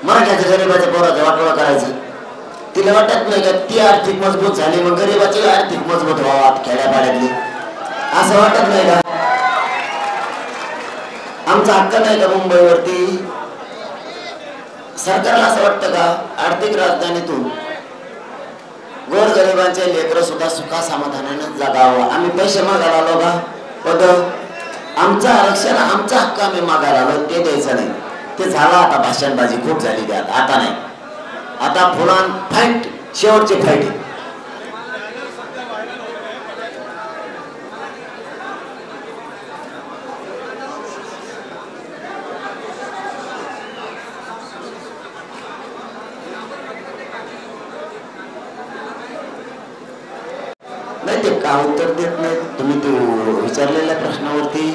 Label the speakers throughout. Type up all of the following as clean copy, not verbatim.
Speaker 1: मराठ्याच्या गरीबाच्या पोराचं वाटोळा करायचं. तिला वाटत नाही का ती आर्थिक मजबूत झाली मग गरीबाची आर्थिक मजबूत व्हावा खेड्यापाड्यातली, असं वाटत नाही का? आमचा हक्क नाही का मुंबईवरती? सरकारला असं वाटतं का आर्थिक राजधानीतून गोरगरिबांचे लेकरं सुद्धा सुखा समाधानाने जगावं? आम्ही पैसे मागायला आलो का? पद आमचं आरक्षण आमचा हक्क आम्ही मागायला आलो, ते द्यायचं नाही. ते झालं आता, भाषणबाजी खूप झाली त्यात, आता नाही. आता फुलान फाईट, शेवटची फाईट. नाही ते का उत्तर देत नाही तुम्ही तो विचारलेल्या प्रश्नावरती?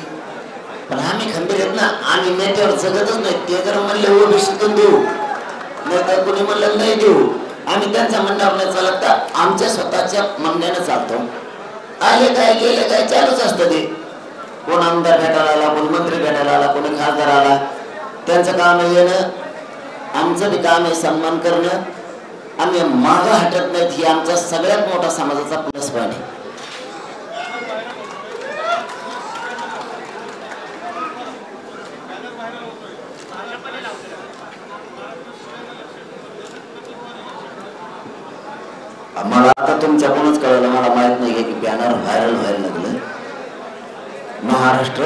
Speaker 1: पण आम्ही खंबीर आहेत ना, आम्ही नेत्यावर जगतच नाही. ते जर म्हणले ओबीसीतून देऊ, नाही तर कोणी म्हणलं नाही देऊ, आम्ही त्यांच्या म्हणण्यावर नाही चालत का? आमच्या स्वतःच्या म्हणण्याने चालतो. आले काय गेले काय चालूच असतं ते. कोण आमदार भेटायला आला, कोण मंत्री भेटायला आला, कोणी खासदार आला, त्यांचं काम आहे येणं, आमचं बी काम आहे सन्मान करणं. आम्ही मागं हटत नाहीत, ही आमचा सगळ्यात मोठा समाजाचा प्लस पॉईंट आहे. मला आता तुमच्याकडूनच कळलं, मला माहित नाही की बॅनर व्हायरल व्हायला लागलं. महाराष्ट्र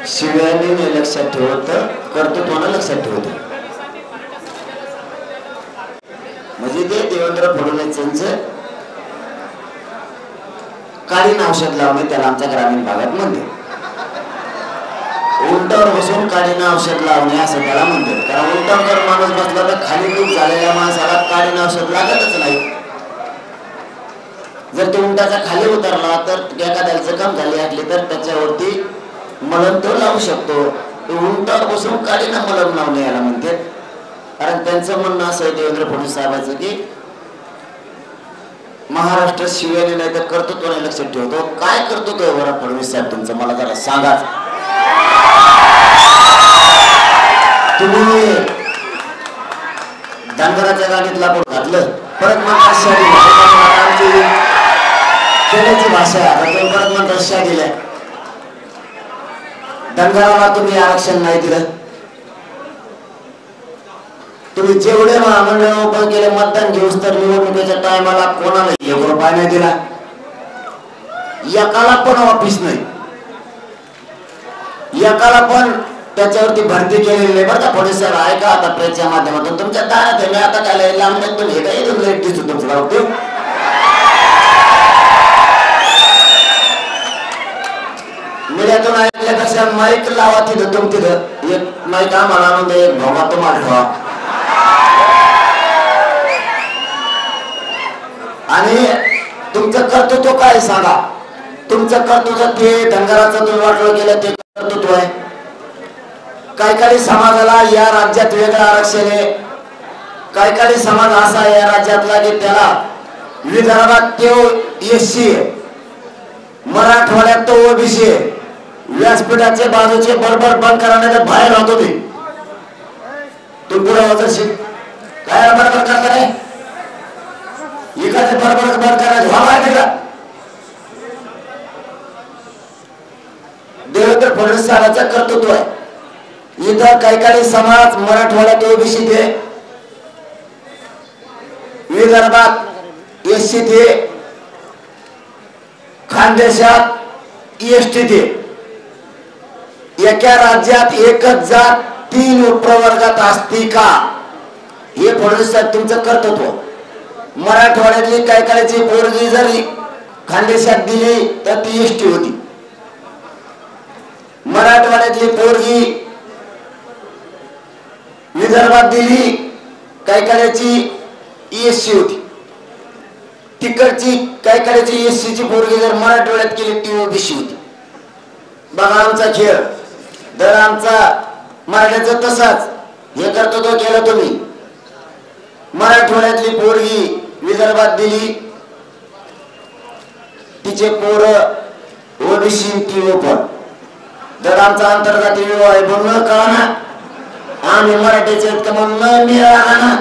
Speaker 1: शिव्याने लक्षात ठेवत, कर्तृत्वानं लक्षात ठेवत. म्हणजे ते देवेंद्र फडणवीसांचं काळीन औषध लावणे, त्याला आमच्या ग्रामीण भागात म्हणते. उलटावर बसून काळीन औषध लावणे असं त्याला म्हणतात. कारण उलटावर माणूस बसला तर खाली डूब झालेल्या माणसाला काळीन औषध लागतच नाही. जर तो उंटाचा खाली उतरला तर एखाद्याला जखम झाली असली तर त्याच्यावरती मलम तो लावू शकतो. उंटावर बसून काळीना मलम लावणे याला म्हणते. कारण त्यांचं म्हणणं असं आहे देवेंद्र फडणवीस साहेबांचं की महाराष्ट्र शिव्याने नाही तर कर्तृत्वाने लक्षात ठेवतो. काय कर्तृत्व आहे बरं फडणवीस साहेब तुमचं, मला जरा सांगा. तुम्ही धनगराच्या गाडीत लाकूड घातलं, परत म्हणतात खेड्याची भाषा आहे, परत म्हणतात शा दिल्या. धनगराला तुम्ही आरक्षण नाही दिलं. तुम्ही जेवढे महामंडळ ओपन केले मतदान घेऊस तर निवडणुकीच्या टायमाला कोणाला 1 रुपया नाही दिला. एकाला पण ऑफिस नाही, एकाला पण त्याच्यावरती भरती केलेली नाही. बरं का फडणवीस साहेब, ऐका आता प्रेसच्या माध्यमातून तुमच्या दारात आहे. मी आता काय लांब नाही, पण हे काय लेट दिसतो तुमचं. मीडियातून ऐकल्यापेक्षा माईक लावा तिथं, तुम तिथं एक माईक आम्हाला आणून दे, एक भोगा तुम्हाला ठेवा. आणि तुमचं कर्तृत्व काय सांगा? तुमचं कर्तृत्व ते धनगराचं तुम्ही वाटलं गेलं ते कर्तृत्व आहे. काही समाजाला या राज्यात वेगळं आरक्षण आहे. काही समाज असा या राज्यातला की त्याला विदर्भात तो एससी आहे, मराठवाड्यात तो ओबीसी आहे. व्यासपीठाचे बाजूचे बरोबर बंद करण्यात बाहेर राहतो ते. तुम्ही पुढे होत काय बरोबर करता नाही, इकडे बरोबर बंद करायचं व्हावं का? देवेंद्र फडणवीस साहेबांचं कर्तृत्व आहे. इथं काही समाज मराठवाड्यात ओबीसी थे, विदर्भात एससी थे, खानदेशात एसटी थे. एका राज्यात एकच जात 3 उपप्रवर्गात असती का? हे फडणवीस साहेब तुमचं कर्तृत्व. मराठवाड्यातली काही पोरगी जरी खानदेशात दिली तर ती एसटी होती. मराठवाड्यातली पोरगी विदर्भात दिली काही एससी होती. तिकडची काही एससीची पोरगी जर मराठवाड्यात केली ती ओबीसी होती. बघा आमचा खेळ. दर आमचा मराठ्याचं तसाच हे कर्तृत्व केलं तुम्ही. मराठवाड्यातली पोरगी विदर्भात दिली, तिचे पोरं ओबीसी टी ओपन. जर आमचा आंतरजातीय विवाह आहे बोलणं कळा ना. आम्ही मराठीचे आहेत का म्हणून मिळाला ना